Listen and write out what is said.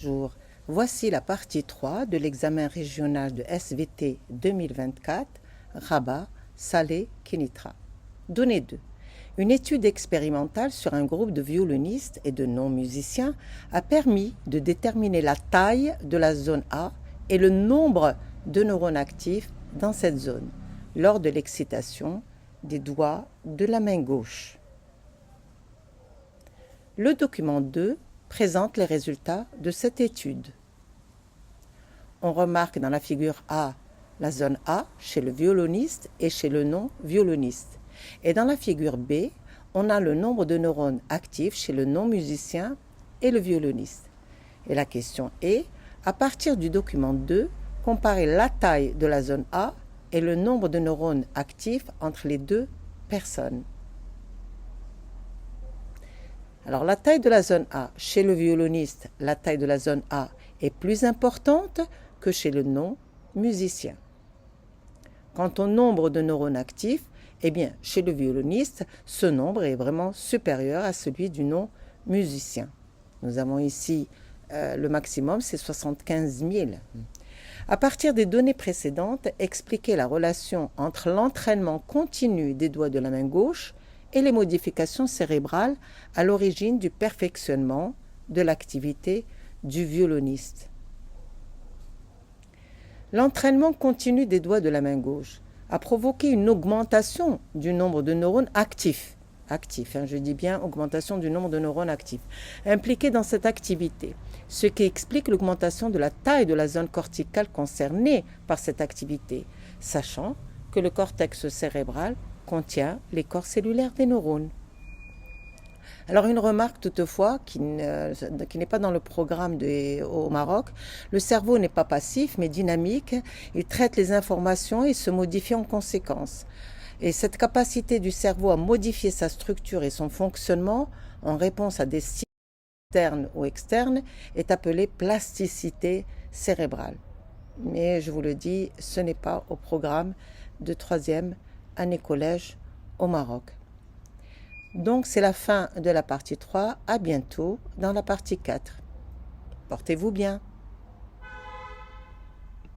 Bonjour, voici la partie 3 de l'examen régional de SVT 2024, Rabat, Salé, Kénitra. Donnée 2. Une étude expérimentale sur un groupe de violonistes et de non-musiciens a permis de déterminer la taille de la zone A et le nombre de neurones actifs dans cette zone lors de l'excitation des doigts de la main gauche. Le document 2 présente les résultats de cette étude. On remarque dans la figure A la zone A chez le violoniste et chez le non-violoniste. Et dans la figure B, on a le nombre de neurones actifs chez le non-musicien et le violoniste. Et la question est, à partir du document 2, comparer la taille de la zone A et le nombre de neurones actifs entre les deux personnes. Alors la taille de la zone A, chez le violoniste, la taille de la zone A est plus importante que chez le non-musicien. Quant au nombre de neurones actifs, eh bien, chez le violoniste, ce nombre est vraiment supérieur à celui du non-musicien. Nous avons ici le maximum, c'est 75 000. À partir des données précédentes, expliquer la relation entre l'entraînement continu des doigts de la main gauche et les modifications cérébrales à l'origine du perfectionnement de l'activité du violoniste. L'entraînement continu des doigts de la main gauche a provoqué une augmentation du nombre de neurones actifs. Je dis bien augmentation du nombre de neurones actifs impliqués dans cette activité, ce qui explique l'augmentation de la taille de la zone corticale concernée par cette activité, sachant que le cortex cérébral contient les corps cellulaires des neurones. Alors une remarque toutefois qui n'est pas dans le programme au Maroc, le cerveau n'est pas passif mais dynamique, il traite les informations et se modifie en conséquence. Et cette capacité du cerveau à modifier sa structure et son fonctionnement en réponse à des stimuli internes ou externes est appelée plasticité cérébrale. Mais je vous le dis, ce n'est pas au programme de 3e année collège au Maroc. Donc c'est la fin de la partie 3. À bientôt dans la partie 4. Portez-vous bien.